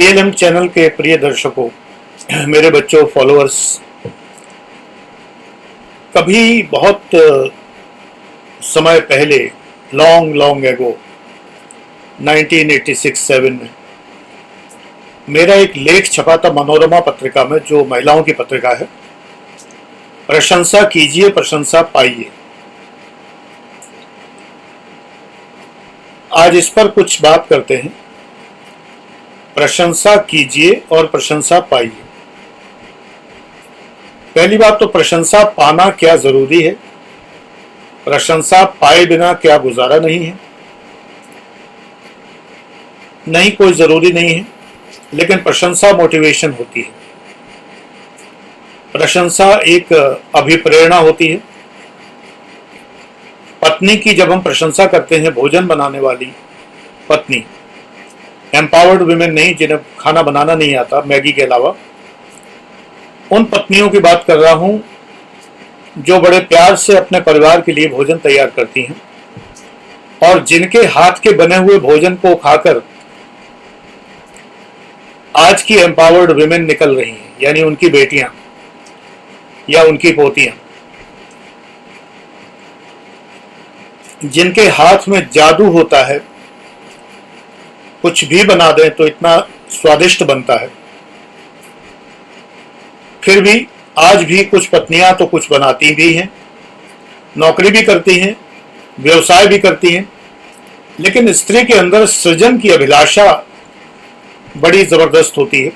PLM channel के प्रिय दर्शकों, मेरे बच्चों, फॉलोअर्स, कभी बहुत समय पहले, लॉन्ग लॉन्ग एगो 1986-7 में मेरा एक लेख छपा था मनोरमा पत्रिका में, जो महिलाओं की पत्रिका है। प्रशंसा कीजिए, प्रशंसा पाइए। आज इस पर कुछ बात करते हैं। प्रशंसा कीजिए और प्रशंसा पाइए। पहली बात तो प्रशंसा पाना क्या जरूरी है? प्रशंसा पाए बिना क्या गुजारा नहीं है? नहीं, कोई जरूरी नहीं है, लेकिन प्रशंसा मोटिवेशन होती है। प्रशंसा एक अभिप्रेरणा होती है। पत्नी की जब हम प्रशंसा करते हैं, भोजन बनाने वाली पत्नी, एम्पावर्ड वुमेन नहीं, जिन्हें खाना बनाना नहीं आता मैगी के अलावा, उन पत्नियों की बात कर रहा हूं जो बड़े प्यार से अपने परिवार के लिए भोजन तैयार करती हैं और जिनके हाथ के बने हुए भोजन को खाकर आज की एम्पावर्ड वुमेन निकल रही हैं, यानी उनकी बेटियां या उनकी पोतियां, जिनके हाथ में जादू होता है। कुछ भी बना दें तो इतना स्वादिष्ट बनता है। फिर भी आज भी कुछ पत्नियां तो कुछ बनाती भी हैं, नौकरी भी करती हैं, व्यवसाय भी करती हैं, लेकिन स्त्री के अंदर सृजन की अभिलाषा बड़ी जबरदस्त होती है,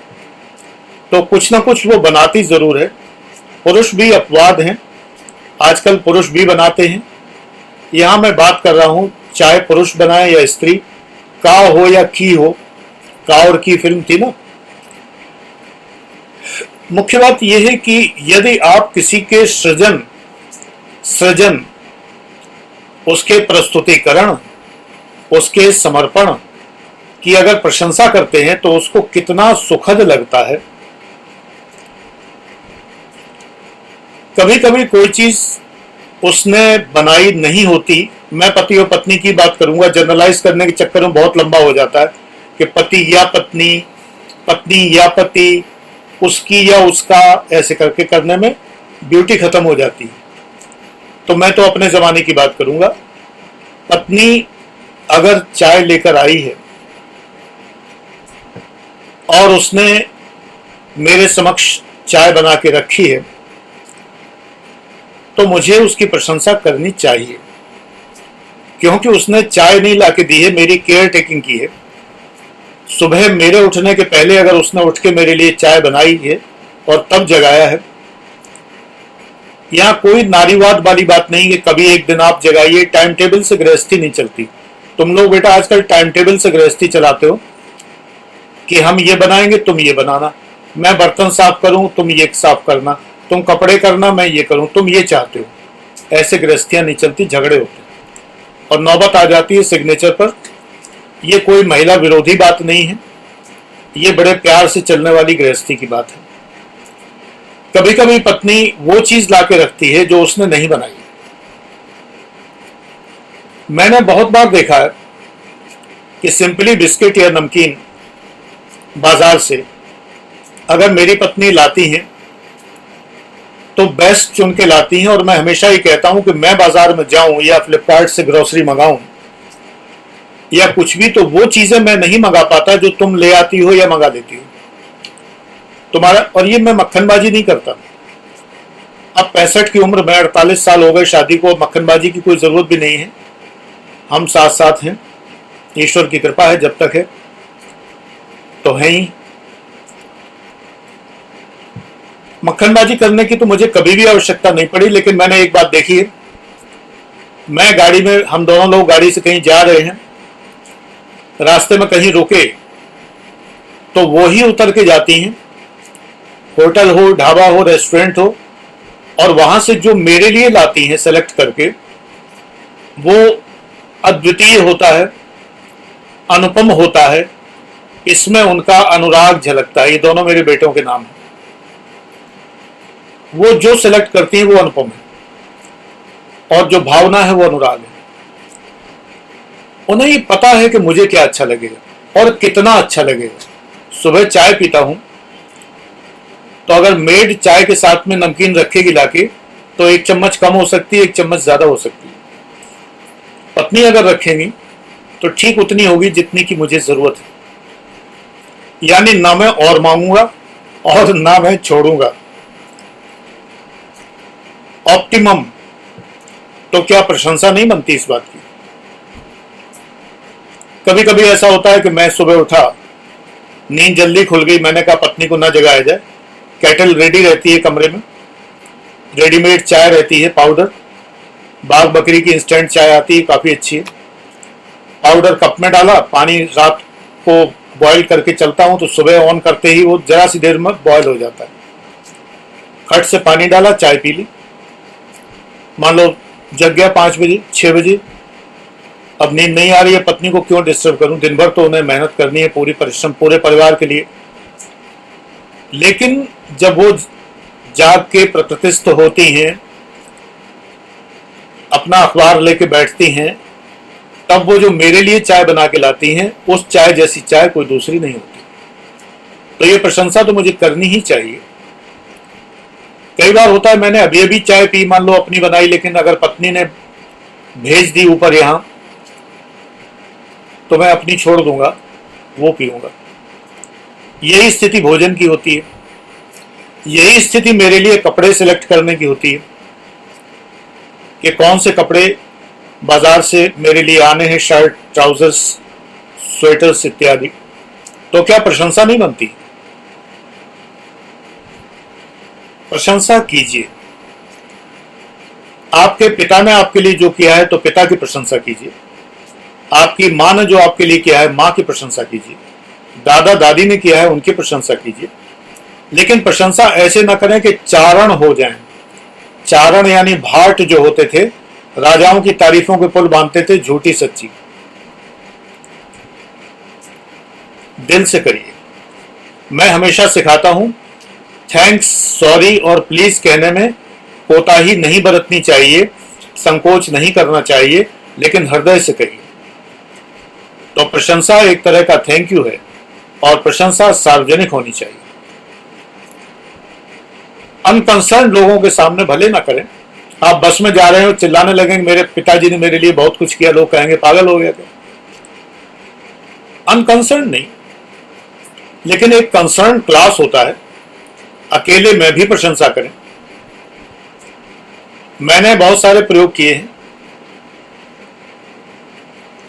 तो कुछ ना कुछ वो बनाती जरूर है। पुरुष भी अपवाद हैं, आजकल पुरुष भी बनाते हैं। यहां मैं बात कर रहा हूं, चाहे पुरुष बनाए या स्त्री, का हो या की हो। का और की फिल्म थी ना। मुख्य बात यह है कि यदि आप किसी के सृजन, उसके प्रस्तुतिकरण, उसके समर्पण की अगर प्रशंसा करते हैं तो उसको कितना सुखद लगता है। कभी कभी कोई चीज उसने बनाई नहीं होती। मैं पति और पत्नी की बात करूंगा, जनरलाइज करने के चक्कर में बहुत लंबा हो जाता है कि पति या पत्नी, पत्नी या पति, उसकी या उसका, ऐसे करके करने में ब्यूटी खत्म हो जाती है। तो मैं तो अपने जमाने की बात करूंगा। पत्नी अगर चाय लेकर आई है और उसने मेरे समक्ष चाय बना के रखी है, तो मुझे उसकी प्रशंसा करनी चाहिए, क्योंकि उसने चाय नहीं लाके दी है, मेरी केयर टेकिंग की है। सुबह मेरे उठने के पहले अगर उसने उठ के मेरे लिए चाय बनाई है और तब जगाया है। यहां कोई नारीवाद वाली बात नहीं है, कभी एक दिन आप जगाइए। टाइम टेबल से गृहस्थी नहीं चलती। तुम लोग बेटा आजकल टाइम टेबल से गृहस्थी चलाते हो कि हम ये बनाएंगे, तुम ये बनाना, मैं बर्तन साफ करूं, तुम ये साफ करना, तुम कपड़े करना, मैं ये करूं, तुम ये चाहते हो। ऐसे गृहस्थियां नहीं चलती, झगड़े होते और नौबत आ जाती है सिग्नेचर पर। ये कोई महिला विरोधी बात नहीं है, ये बड़े प्यार से चलने वाली गृहस्थी की बात है। कभी कभी पत्नी वो चीज लाके रखती है जो उसने नहीं बनाई। मैंने बहुत बार देखा है कि सिंपली बिस्किट या नमकीन बाजार से अगर मेरी पत्नी लाती है तो बेस्ट चुन के लाती हैं। और मैं हमेशा ही कहता हूं कि मैं बाजार में जाऊं या फ्लिपकार्ट से ग्रोसरी मंगाऊं या कुछ भी, तो वो चीजें मैं नहीं मंगा पाता जो तुम ले आती हो या मंगा देती हो तुम्हारा। और ये मैं मक्खनबाजी नहीं करता। अब 65 की उम्र में, 48 साल हो गए शादी को, मक्खनबाजी की कोई जरूरत भी नहीं है। हम साथ साथ हैं, ईश्वर की कृपा है, जब तक है तो है ही। मक्खनबाजी करने की तो मुझे कभी भी आवश्यकता नहीं पड़ी, लेकिन मैंने एक बात देखी है। मैं गाड़ी में, हम दोनों लोग गाड़ी से कहीं जा रहे हैं, रास्ते में कहीं रुके तो वो ही उतर के जाती हैं, होटल हो, ढाबा हो, रेस्टोरेंट हो, और वहां से जो मेरे लिए लाती हैं सेलेक्ट करके, वो अद्वितीय होता है, अनुपम होता है। इसमें उनका अनुराग झलकता है। ये दोनों मेरे बेटों के नाम हैं। वो जो सेलेक्ट करती हैं वो अनुपम है, और जो भावना है वो अनुराग है। उन्हें ये पता है कि मुझे क्या अच्छा लगेगा और कितना अच्छा लगेगा। सुबह चाय पीता हूं तो अगर मेड चाय के साथ में नमकीन रखेगी लाके तो 1 चम्मच कम हो सकती है, 1 चम्मच ज्यादा हो सकती है। पत्नी अगर रखेंगी तो ठीक उतनी होगी जितनी की मुझे जरूरत है। यानी ना मैं और मांगूंगा और ना मैं छोड़ूंगा, ऑप्टिमम। तो क्या प्रशंसा नहीं बनती इस बात की? कभी कभी ऐसा होता है कि मैं सुबह उठा, नींद जल्दी खुल गई, मैंने कहा पत्नी को ना जगाया जाए, केटल रेडी रहती है कमरे में, रेडीमेड चाय रहती है, पाउडर, बाग बकरी की इंस्टेंट चाय आती है, काफी अच्छी है। पाउडर कप में डाला, पानी रात को बॉईल करके चलता हूं तो सुबह ऑन करते ही वो जरा सी देर में बॉईल हो जाता है। खट से पानी डाला, चाय पी ली। मान लो जग गया 5 बजे 6 बजे, अब नींद नहीं आ रही है, पत्नी को क्यों डिस्टर्ब करूं, दिन भर तो उन्हें मेहनत करनी है, पूरी परिश्रम पूरे परिवार के लिए। लेकिन जब वो जाग के प्रकृतिस्थ होती हैं, अपना अखबार लेके बैठती हैं, तब वो जो मेरे लिए चाय बना के लाती हैं, उस चाय जैसी चाय कोई दूसरी नहीं होती। तो ये प्रशंसा तो मुझे करनी ही चाहिए। कई बार होता है मैंने अभी अभी चाय पी, मान लो अपनी बनाई, लेकिन अगर पत्नी ने भेज दी ऊपर यहां तो मैं अपनी छोड़ दूंगा, वो पीऊंगा। यही स्थिति भोजन की होती है। यही स्थिति मेरे लिए कपड़े सिलेक्ट करने की होती है कि कौन से कपड़े बाजार से मेरे लिए आने हैं, शर्ट, ट्राउजर्स, स्वेटर्स इत्यादि। तो क्या प्रशंसा नहीं बनती? प्रशंसा कीजिए। आपके पिता ने आपके लिए जो किया है तो पिता की प्रशंसा कीजिए। आपकी माँ ने जो आपके लिए किया है, माँ की प्रशंसा कीजिए। दादा दादी ने किया है, उनकी प्रशंसा कीजिए। लेकिन प्रशंसा ऐसे ना करें कि चारण हो जाएं। चारण यानी भाट जो होते थे, राजाओं की तारीफों के पुल बांधते थे, झूठी सच्ची। दिल से करिए। मैं हमेशा सिखाता हूं, थैंक्स, सॉरी और प्लीज कहने में कोताही नहीं बरतनी चाहिए, संकोच नहीं करना चाहिए, लेकिन हृदय से कहिए। तो प्रशंसा एक तरह का थैंक यू है, और प्रशंसा सार्वजनिक होनी चाहिए। अनकंसर्न लोगों के सामने भले ना करें। आप बस में जा रहे हो, चिल्लाने लगेंगे मेरे पिताजी ने मेरे लिए बहुत कुछ किया, लोग कहेंगे पागल हो गया क्या? अनकंसर्न नहीं, लेकिन एक कंसर्न क्लास होता है। अकेले में भी प्रशंसा करें। मैंने बहुत सारे प्रयोग किए हैं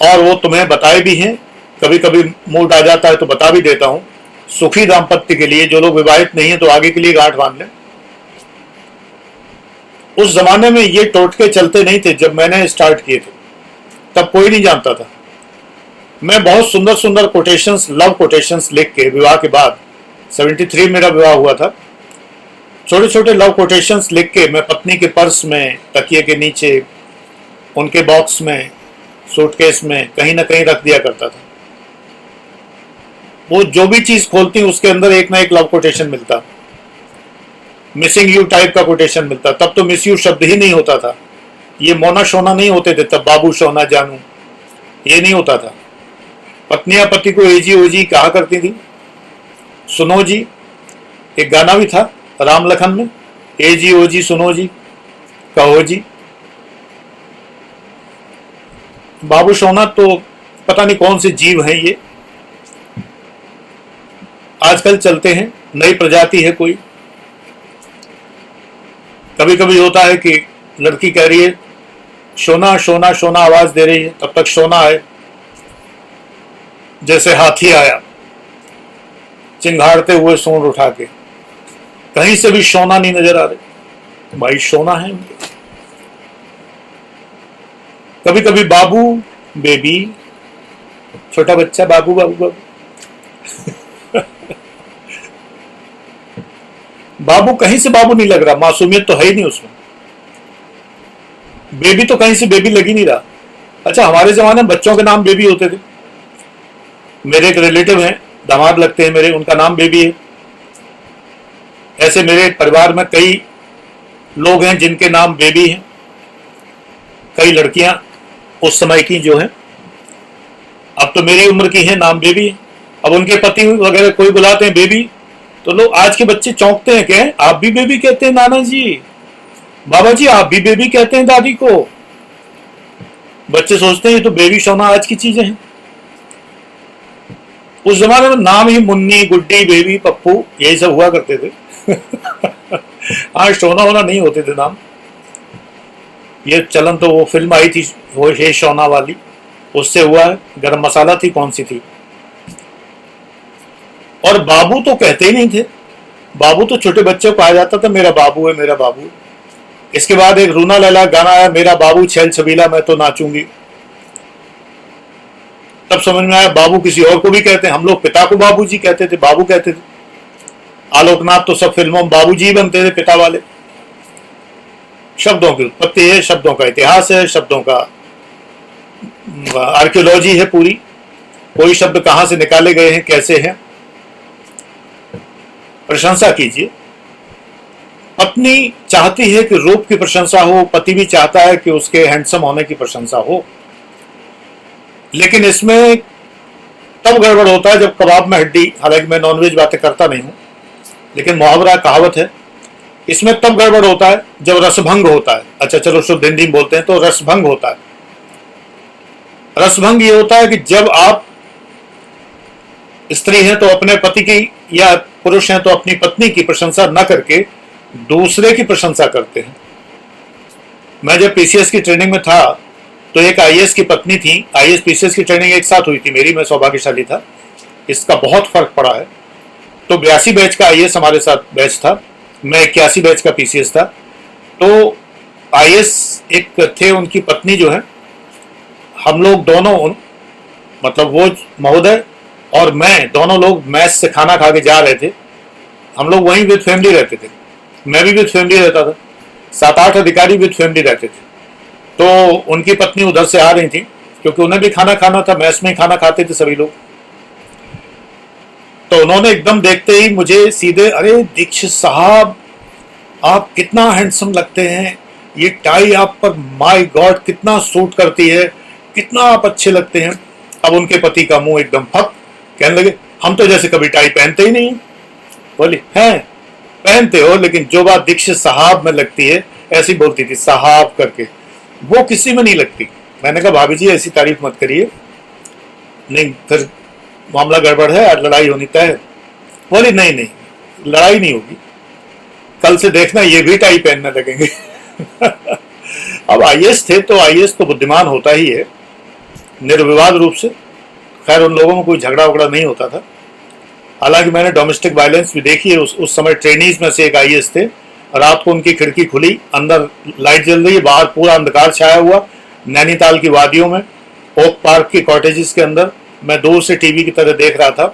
और वो तुम्हें बताए भी हैं। कभी कभी मूड आ जाता है तो बता भी देता हूं। सुखी दाम्पत्य के लिए, जो लोग विवाहित नहीं है तो आगे के लिए गांठ बांध लें। उस जमाने में ये टोटके चलते नहीं थे। जब मैंने स्टार्ट किए थे तब कोई नहीं जानता था। मैं बहुत सुंदर सुंदर कोटेशंस, लव कोटेशंस लिख के विवाह के बाद, 73 मेरा विवाह हुआ था, छोटे छोटे लव कोटेशंस लिख के मैं पत्नी के पर्स में, तकिए के नीचे, उनके बॉक्स में, सूटकेस में कहीं ना कहीं रख दिया करता था। वो जो भी चीज खोलती उसके अंदर एक ना एक लव कोटेशन मिलता। मिसिंग यू टाइप का कोटेशन मिलता। तब तो मिस यू शब्द ही नहीं होता था। ये मोना शोना नहीं होते थे तब, बाबू सोना जानू, ये नहीं होता था। पत्नियां पति को एजी ओजी कहा करती थी। सुनो जी, एक गाना भी था राम लखन में, एजी ओजी सुनो जी कहो जी। बाबू सोना तो पता नहीं कौन से जीव हैं ये, आजकल चलते हैं, नई प्रजाति है कोई। कभी कभी होता है कि लड़की कह रही है सोना सोना सोना, आवाज दे रही है, तब तक सोना आए, जैसे हाथी आया चिंगाड़ते हुए सूंड उठा के। कहीं से भी सोना नहीं नजर आ रहे, भाई सोना है। कभी कभी बाबू बेबी, छोटा बच्चा बाबू बाबू बाबू। बाबू कहीं से बाबू नहीं लग रहा, मासूमियत तो है ही नहीं उसमें। बेबी तो कहीं से बेबी लग ही नहीं रहा। अच्छा, हमारे जमाने में बच्चों के नाम बेबी होते थे। मेरे एक रिलेटिव हैं, दामाद लगते हैं मेरे, उनका नाम बेबी है। ऐसे मेरे परिवार में कई लोग हैं जिनके नाम बेबी हैं। कई लड़कियां उस समय की जो हैं, अब तो मेरी उम्र की हैं, नाम बेबी है। अब उनके पति वगैरह कोई बुलाते हैं बेबी, तो लोग आज के बच्चे चौंकते हैं, क्या आप भी बेबी कहते हैं नाना जी, बाबा जी आप भी बेबी कहते हैं दादी को। बच्चे सोचते हैं ये तो बेबी सोना आज की चीजें हैं। उस जमाने में नाम ही मुन्नी, गुड्डी, बेबी, पप्पू यही सब हुआ करते थे। आज सोना होना नहीं होते थे नाम। ये चलन तो वो फिल्म आई थी वो हे सोना वाली, उससे हुआ है। गरम मसाला थी, कौन सी थी। और बाबू तो कहते ही नहीं थे। बाबू तो छोटे बच्चे को कहा जाता था मेरा बाबू है, मेरा बाबू है। इसके बाद एक रूना लैला गाना आया, मेरा बाबू छैल छबीला मैं तो नाचूंगी। तब समझ में आया बाबू किसी और को भी कहते हैं। हम लोग पिता को बाबूजी कहते थे, बाबू कहते थे। आलोकनाथ तो सब फिल्मों में बाबूजी बनते थे, पिता वाले। शब्दों की उत्पत्ति है, शब्दों का इतिहास है, शब्दों का आर्कियोलॉजी है पूरी। कोई शब्द कहां से निकाले गए हैं, कैसे हैं। प्रशंसा कीजिए। पत्नी चाहती है कि रूप की प्रशंसा हो, पति भी चाहता है कि उसके हैंडसम होने की प्रशंसा हो। लेकिन इसमें तब गड़बड़ होता है जब कबाब में हड्डी, हालांकि मैं नॉनवेज बातें करता नहीं हूं, लेकिन मुहावरा कहावत है, इसमें तब गड़बड़ होता है जब रसभंग होता है। अच्छा चलो शुद्ध हिंदी में बोलते हैं तो रसभंग होता है। रसभंग ये होता है कि जब आप स्त्री हैं तो अपने पति की, या पुरुष हैं तो अपनी पत्नी की प्रशंसा न करके दूसरे की प्रशंसा करते हैं। मैं जब पीसीएस की ट्रेनिंग में था तो एक आईएएस की पत्नी थी। आईएएस पीसीएस की ट्रेनिंग एक साथ हुई थी मेरी, मैं सौभाग्यशाली था। इसका बहुत फर्क पड़ा है। तो 82 बैच का आईएएस हमारे साथ बैच था, मैं 81 बैच का पीसीएस था। तो आईएएस एक थे, उनकी पत्नी जो है, हम लोग दोनों, मतलब वो महोदय और मैं, दोनों लोग मैस से खाना खा के जा रहे थे। हम लोग वहीं विद फैमिली रहते थे, मैं भी विद फैमिली रहता था। 7-8 अधिकारी विद फैमिली रहते थे। तो उनकी पत्नी उधर से आ रही थी क्योंकि उन्हें भी खाना खाना था, मैस में ही खाना खाते थे सभी लोग। तो उन्होंने एकदम देखते ही मुझे सीधे, अरे दीक्षित साहब आप कितना हैंडसम लगते हैं, ये टाई आप पर माय गॉड कितना सूट करती है, कितना आप अच्छे लगते हैं। अब उनके पति का मुंह एकदम फक, कहने लगे हम तो जैसे कभी टाई पहनते ही नहीं। बोली हैं पहनते हो, लेकिन जो बात दीक्षित साहब में लगती है, ऐसी बोलती थी साहब करके, वो किसी में नहीं लगती। मैंने कहा भाभी जी ऐसी तारीफ मत करिए, नहीं फिर मामला गड़बड़ है, आज लड़ाई होनी तय है। बोली नहीं नहीं लड़ाई नहीं होगी, कल से देखना ये भी टाई पहनने लगेंगे। अब आईएएस थे तो आईएएस तो बुद्धिमान होता ही है निर्विवाद रूप से। खैर उन लोगों में कोई झगड़ा वगड़ा नहीं होता था। हालांकि मैंने डोमेस्टिक वायलेंस भी देखी है। उस समय ट्रेनीज में से एक आईएएस थे, रात को उनकी खिड़की खुली, अंदर लाइट जल रही है, बाहर पूरा अंधकार छाया हुआ, नैनीताल की वादियों में, ओक पार्क की कॉटेजेस के अंदर। मैं दूर से टीवी की तरह देख रहा था।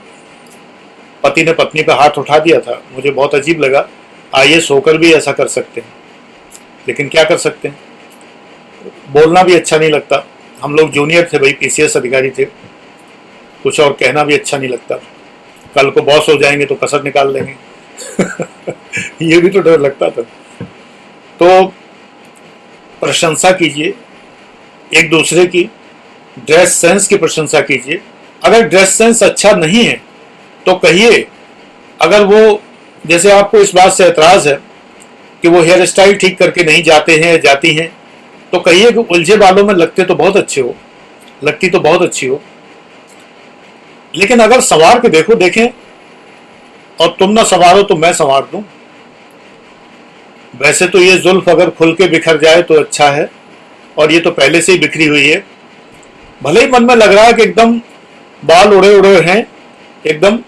पति ने पत्नी पर हाथ उठा दिया था। मुझे बहुत अजीब लगा, आईएएस होकर भी ऐसा कर सकते हैं, लेकिन क्या कर सकते हैं, बोलना भी अच्छा नहीं लगता। हम लोग जूनियर थे भाई, पीसीएस अधिकारी थे, कुछ और कहना भी अच्छा नहीं लगता। कल को बॉस हो जाएंगे तो कसर निकाल लेंगे। ये भी तो डर लगता था। तो प्रशंसा कीजिए एक दूसरे की, ड्रेस सेंस की प्रशंसा कीजिए। अगर ड्रेस सेंस अच्छा नहीं है तो कहिए। अगर वो, जैसे आपको इस बात से एतराज है कि वो हेयर स्टाइल ठीक करके नहीं जाते हैं या जाती हैं, तो कहिए कि उलझे बालों में लगते तो बहुत अच्छे हो, लगती तो बहुत अच्छी हो, लेकिन अगर संवार के देखो, देखें, और तुम ना संवारो तो मैं संवार दूं। वैसे तो ये जुल्फ अगर खुल के बिखर जाए तो अच्छा है, और ये तो पहले से ही बिखरी हुई है। भले ही मन में लग रहा है कि एकदम बाल उड़े उड़े हैं एकदम,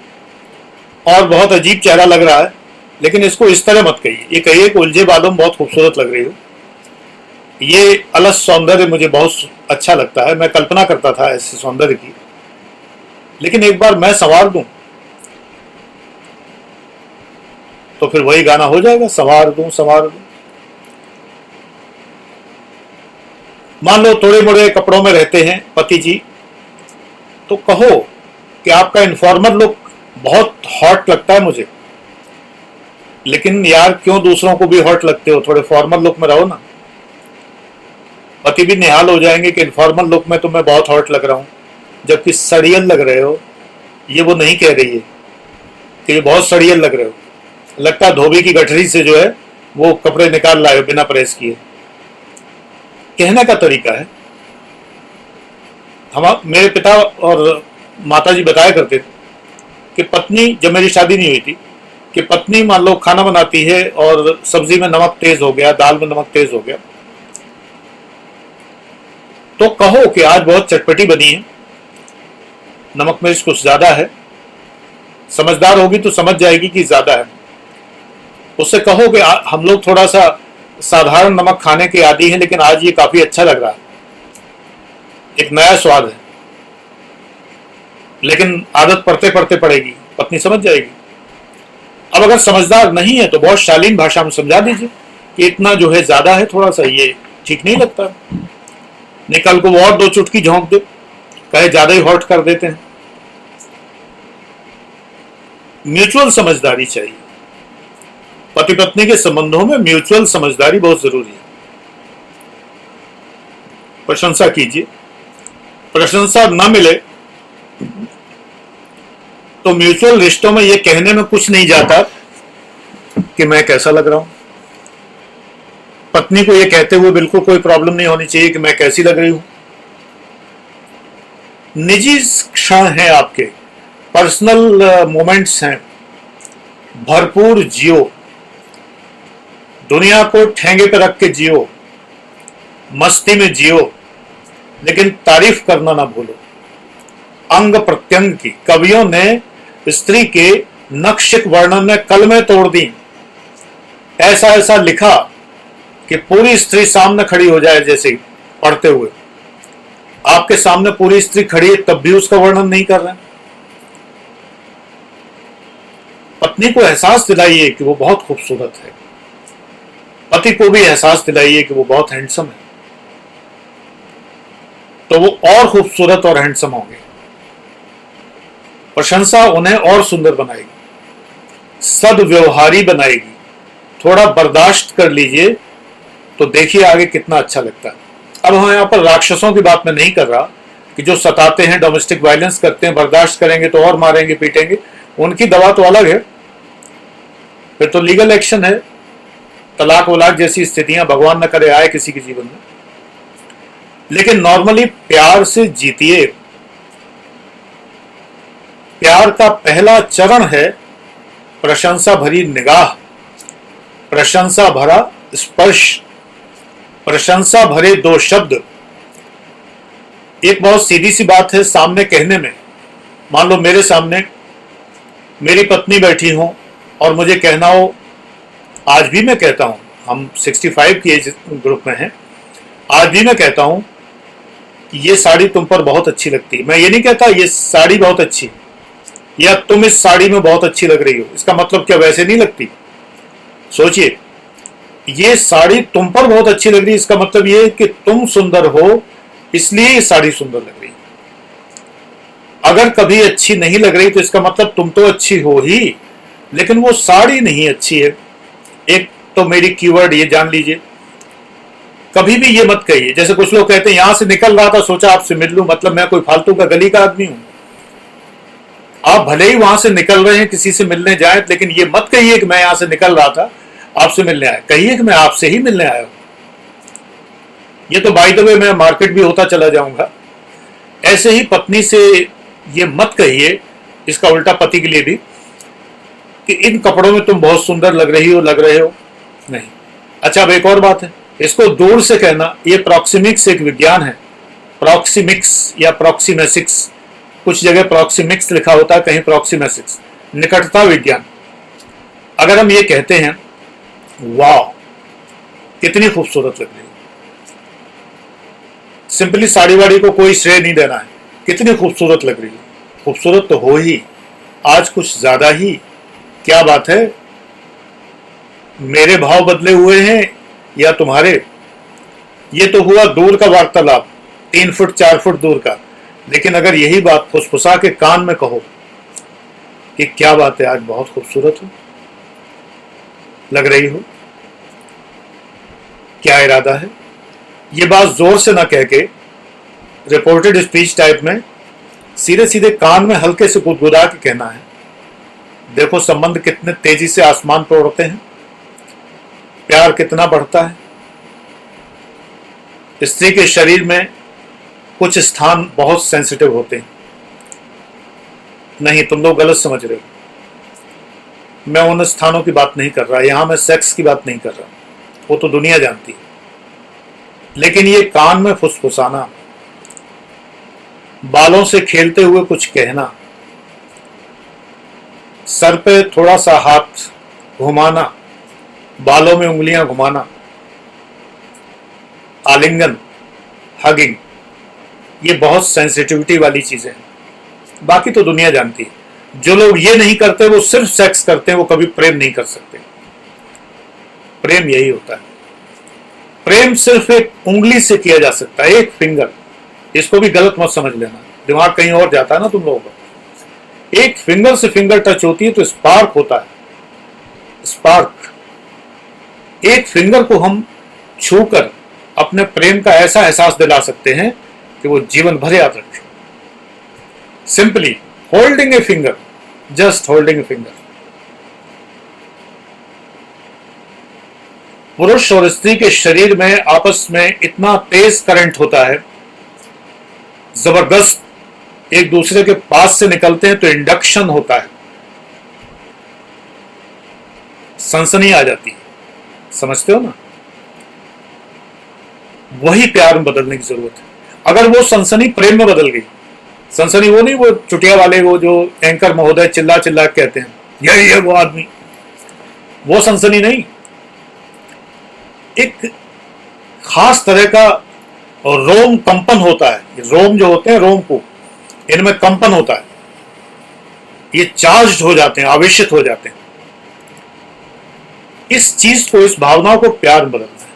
और बहुत अजीब चेहरा लग रहा है, लेकिन इसको इस तरह मत कहिए। ये कहिए कि उलझे बालों में बहुत खूबसूरत लग रही हो। ये अलस सौंदर्य मुझे बहुत अच्छा लगता है, मैं कल्पना करता था ऐसे सौंदर्य की, लेकिन एक बार मैं संवार दूं तो फिर वही गाना हो जाएगा, संवार दूं संवार दूं। मान लो थोड़े मोड़े कपड़ों में रहते हैं पति जी, तो कहो कि आपका इन्फॉर्मल लुक बहुत हॉट लगता है मुझे, लेकिन यार क्यों दूसरों को भी हॉट लगते हो, थोड़े फॉर्मल लुक में रहो ना। पति भी निहाल हो जाएंगे कि इन्फॉर्मल लुक में तो मैं बहुत हॉट लग रहा हूं, जबकि सड़ियल लग रहे हो। ये वो नहीं कह रही है कि ये बहुत सड़ियल लग रहे हो, लगता है धोबी की गठरी से जो है वो कपड़े निकाल लाए हो बिना प्रेस किए। कहने का तरीका है। हम मेरे पिता और माता जी बताया करते थे कि पत्नी, जब मेरी शादी नहीं हुई थी, कि पत्नी मान लो खाना बनाती है और सब्जी में नमक तेज हो गया, दाल में नमक तेज हो गया, तो कहो कि आज बहुत चटपटी बनी है, नमक मिर्च कुछ ज्यादा है। समझदार होगी तो समझ जाएगी कि ज्यादा है। उससे कहो कि हम लोग थोड़ा सा साधारण नमक खाने के आदी हैं, लेकिन आज ये काफी अच्छा लग रहा है, एक नया स्वाद है। लेकिन आदत पड़ते पड़ते पड़ेगी, पत्नी समझ जाएगी। अब अगर समझदार नहीं है तो बहुत शालीन भाषा में समझा दीजिए कि इतना जो है ज्यादा है, थोड़ा सा ये ठीक नहीं लगता। निकल को वो और 2 चुटकी झोंक दे, कहे ज्यादा ही हॉट कर देते हैं। म्यूचुअल समझदारी चाहिए। पति पत्नी के संबंधों में म्यूचुअल समझदारी बहुत जरूरी है। प्रशंसा कीजिए। प्रशंसा न मिले तो म्यूचुअल रिश्तों में यह कहने में कुछ नहीं जाता कि मैं कैसा लग रहा हूं। पत्नी को यह कहते हुए बिल्कुल कोई प्रॉब्लम नहीं होनी चाहिए कि मैं कैसी लग रही हूं। निजी क्षण हैं आपके, पर्सनल मोमेंट्स हैं, भरपूर जियो। दुनिया को ठेंगे पे रख के जियो, मस्ती में जियो, लेकिन तारीफ करना ना भूलो। अंग प्रत्यंग की कवियों ने स्त्री के नक्शिक वर्णन में कलमें तोड़ दी। ऐसा ऐसा लिखा कि पूरी स्त्री सामने खड़ी हो जाए। जैसे पढ़ते हुए आपके सामने पूरी स्त्री खड़ी है, तब भी उसका वर्णन नहीं कर रहे। पत्नी को एहसास दिलाइए कि वो बहुत खूबसूरत है, पति को भी एहसास दिलाइए कि वो बहुत हैंडसम है, तो वो और खूबसूरत और हैंडसम होंगे। प्रशंसा उन्हें और सुंदर बनाएगी, सदव्यवहारी बनाएगी। थोड़ा बर्दाश्त कर लीजिए तो देखिए आगे कितना अच्छा लगता है। अब हम यहाँ पर राक्षसों की बात मैं नहीं कर रहा कि जो सताते हैं, डोमेस्टिक वायलेंस करते हैं, बर्दाश्त करेंगे तो और मारेंगे पीटेंगे, उनकी दवा तो अलग है, फिर तो लीगल एक्शन है। तलाक वलाक जैसी स्थितियां भगवान न करे आए किसी के जीवन में। लेकिन नॉर्मली प्यार से जीतिए। प्यार का पहला चरण है प्रशंसा भरी निगाह, प्रशंसा भरा स्पर्श, प्रशंसा भरे 2 शब्द। एक बहुत सीधी सी बात है सामने कहने में। मान लो मेरे सामने मेरी पत्नी बैठी हो और मुझे कहना हो, आज भी मैं कहता हूं, हम 65 की एज ग्रुप में हैं, आज भी मैं कहता हूं कि ये साड़ी तुम पर बहुत अच्छी लगती है। मैं ये नहीं कहता ये साड़ी बहुत अच्छी या तुम इस साड़ी में बहुत अच्छी लग रही हो। इसका मतलब क्या वैसे नहीं लगती? सोचिए, ये साड़ी तुम पर बहुत अच्छी लग रही है, इसका मतलब ये कि तुम सुंदर हो, इसलिए ये साड़ी सुंदर लग रही है। अगर कभी अच्छी नहीं लग रही तो इसका मतलब तुम तो अच्छी हो ही, लेकिन वो साड़ी नहीं अच्छी है। एक तो मेरी कीवर्ड ये जान लीजिए, कभी भी ये मत कहिए। जैसे कुछ लोग कहते हैं यहां से निकल रहा था सोचा आपसे मिल लूं, मतलब मैं कोई फालतू का गली का आदमी हूं। आप भले ही वहां से निकल रहे हैं किसी से मिलने जाए, लेकिन ये मत कहिए कि मैं यहां से निकल रहा था आपसे मिलने आया। कहिए कि मैं आपसे ही मिलने आया हूं। ये तो बाय द वे मैं मार्केट भी होता चला जाऊंगा। ऐसे ही पत्नी से ये मत कहिए, इसका उल्टा पति के लिए भी, कि इन कपड़ों में तुम बहुत सुंदर लग रही हो, लग रहे हो नहीं। अच्छा, अब एक और बात है, इसको दूर से कहना, ये प्रॉक्सिमिक्स एक विज्ञान है। प्रॉक्सिमिक्स या प्रॉक्सिमेसिक्स, कुछ जगह प्रॉक्सिमिक्स लिखा होता है, कहीं प्रॉक्सिमेसिक्स, निकटता विज्ञान। अगर हम ये कहते हैं वाह कितनी खूबसूरत लग रही है, सिंपली साड़ी वाड़ी को कोई श्रेय नहीं देना है, कितनी खूबसूरत लग रही है। खूबसूरत तो हो ही, आज कुछ ज्यादा ही। क्या बात है, मेरे भाव बदले हुए हैं या तुम्हारे? ये तो हुआ दूर का वार्तालाप, 3 फुट 4 फुट दूर का। लेकिन अगर यही बात फुसफुसा के कान में कहो कि क्या बात है, आज बहुत खूबसूरत हो, लग रही हो, क्या इरादा है? ये बात जोर से ना कह के रिपोर्टेड स्पीच टाइप में सीधे सीधे कान में हल्के से गुदगुदा के कहना है, देखो संबंध कितने तेजी से आसमान पर उड़ते हैं, प्यार कितना बढ़ता है। स्त्री के शरीर में कुछ स्थान बहुत सेंसिटिव होते हैं। नहीं, तुम लोग गलत समझ रहे हो, मैं उन स्थानों की बात नहीं कर रहा, यहां मैं सेक्स की बात नहीं कर रहा, वो तो दुनिया जानती है। लेकिन ये कान में फुसफुसाना, बालों से खेलते हुए कुछ कहना, सर पे थोड़ा सा हाथ घुमाना, बालों में उंगलियां घुमाना, आलिंगन, हगिंग, ये बहुत सेंसिटिविटी वाली चीजें हैं। बाकी तो दुनिया जानती है। जो लोग ये नहीं करते वो सिर्फ सेक्स करते हैं, वो कभी प्रेम नहीं कर सकते। प्रेम यही होता है। प्रेम सिर्फ एक उंगली से किया जा सकता है, एक फिंगर। इसको भी गलत मत समझ लेना, दिमाग कहीं और जाता है ना तुम लोगों का। एक फिंगर से फिंगर टच होती है तो स्पार्क होता है, स्पार्क। एक फिंगर को हम छूकर अपने प्रेम का ऐसा एहसास दिला सकते हैं कि वो जीवन भर याद रखे। Simply holding a finger, just holding a finger. पुरुष और स्त्री के शरीर में आपस में इतना तेज करंट होता है, जबरदस्त, एक दूसरे के पास से निकलते हैं तो इंडक्शन होता है, सनसनी आ जाती है। समझते हो ना? वही प्यार में बदलने की जरूरत है। अगर वो सनसनी प्रेम में बदल गई, सनसनी वो नहीं, वो चुटिया वाले वो जो एंकर महोदय चिल्ला चिल्ला कहते हैं यही है वो आदमी, वो सनसनी नहीं। एक खास तरह का रोम कंपन होता है। रोम जो होते हैं, रोम को, इनमें कंपन होता है, ये चार्ज हो जाते हैं, आवेशित हो जाते हैं। इस चीज को, इस भावनाओं को प्यार में बदलना है,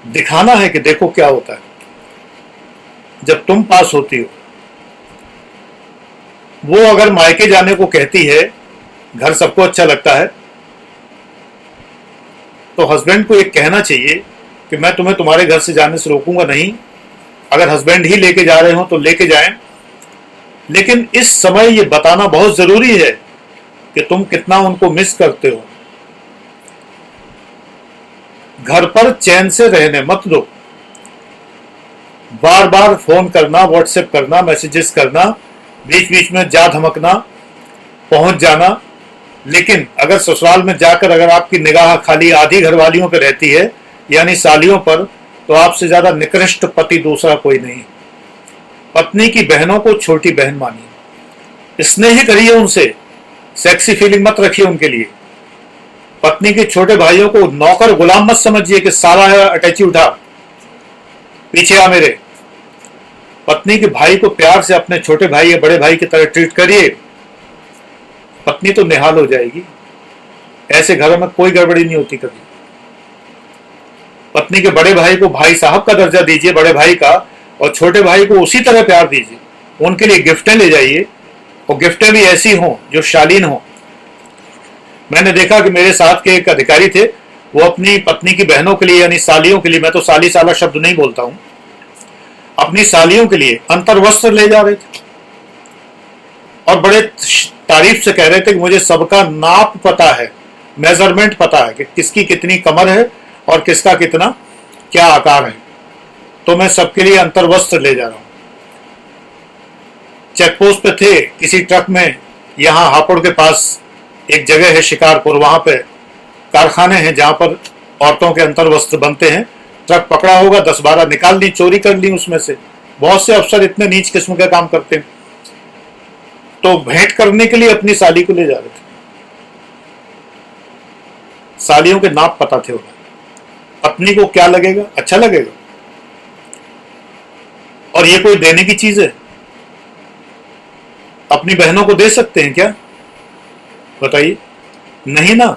दिखाना है कि देखो क्या होता है जब तुम पास होती हो। वो अगर मायके जाने को कहती है, घर सबको अच्छा लगता है, तो हस्बैंड को एक कहना चाहिए कि मैं तुम्हें तुम्हारे घर से जाने से रोकूंगा नहीं। अगर हस्बैंड ही लेके जा रहे हो तो लेके जाएं, लेकिन इस समय ये बताना बहुत जरूरी है कि तुम कितना उनको मिस करते हो। घर पर चैन से रहने मत दो। बार बार फोन करना, व्हाट्सएप करना, मैसेजेस करना, बीच बीच में जा धमकना, पहुंच जाना। लेकिन अगर ससुराल में जाकर अगर आपकी निगाह खाली आधी घरवालियों पर रहती है, यानी सालियों पर, तो आपसे ज्यादा निकृष्ट पति दूसरा कोई नहीं। पत्नी की बहनों को छोटी बहन मानिए, स्नेह करिए उनसे, सेक्सी फीलिंग मत रखिए उनके लिए। पत्नी के छोटे भाइयों को नौकर गुलाम मत समझिए कि साला है अटैची उठा, पीछे आ मेरे। पत्नी के भाई को प्यार से अपने छोटे भाई या बड़े भाई की तरह ट्रीट करिए, पत्नी तो निहाल हो जाएगी। ऐसे घरों में कोई गड़बड़ी नहीं होती कभी। पत्नी के बड़े भाई को भाई साहब का दर्जा दीजिए, बड़े भाई का, और छोटे भाई को उसी तरह प्यार दीजिए। उनके लिए गिफ्टें ले जाइए, और गिफ्टें भी ऐसी हों जो शालीन हों। मैंने देखा कि मेरे साथ के एक अधिकारी थे, वो अपनी पत्नी की बहनों के लिए, यानी सालियों के लिए, मैं तो साली साला शब्द नहीं बोलता हूं, अपनी सालियों के लिए अंतर्वस्त्र ले जा रहे थे और बड़े तारीफ से कह रहे थे कि मुझे सबका नाप पता है, मेजरमेंट पता है कि किसकी कितनी कमर है और किसका कितना क्या आकार है, तो मैं सबके लिए अंतर्वस्त्र ले जा रहा हूं। चेकपोस्ट पे थे किसी ट्रक में, यहां हापुड़ के पास एक जगह है शिकारपुर, वहां पे कारखाने हैं जहां पर औरतों के अंतर्वस्त्र बनते हैं। ट्रक पकड़ा होगा, 10-12 निकाल ली, चोरी कर ली उसमें से। बहुत से अफसर इतने नीच किस्म का काम करते हैं। तो भेंट करने के लिए अपनी साली को ले जा रहे थे। सालियों के नाप पता थे उन्हें, पत्नी को क्या लगेगा, अच्छा लगेगा। और ये कोई देने की चीज है? अपनी बहनों को दे सकते हैं क्या? बताइए, नहीं ना।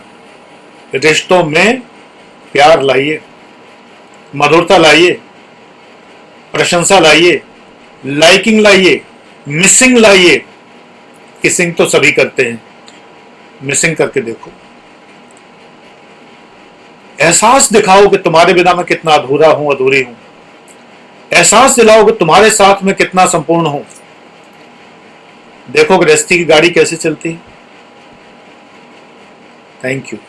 रिश्तों में प्यार लाइए, मधुरता लाइए, प्रशंसा लाइए, लाइकिंग लाइए, मिसिंग लाइए। किसिंग तो सभी करते हैं, मिसिंग करके देखो। एहसास दिखाओ कि तुम्हारे बिना मैं कितना अधूरा हूं, अधूरी हूं। एहसास दिलाओगे तुम्हारे साथ में कितना संपूर्ण हूं। देखो गृहस्थी की गाड़ी कैसे चलती है। Thank you.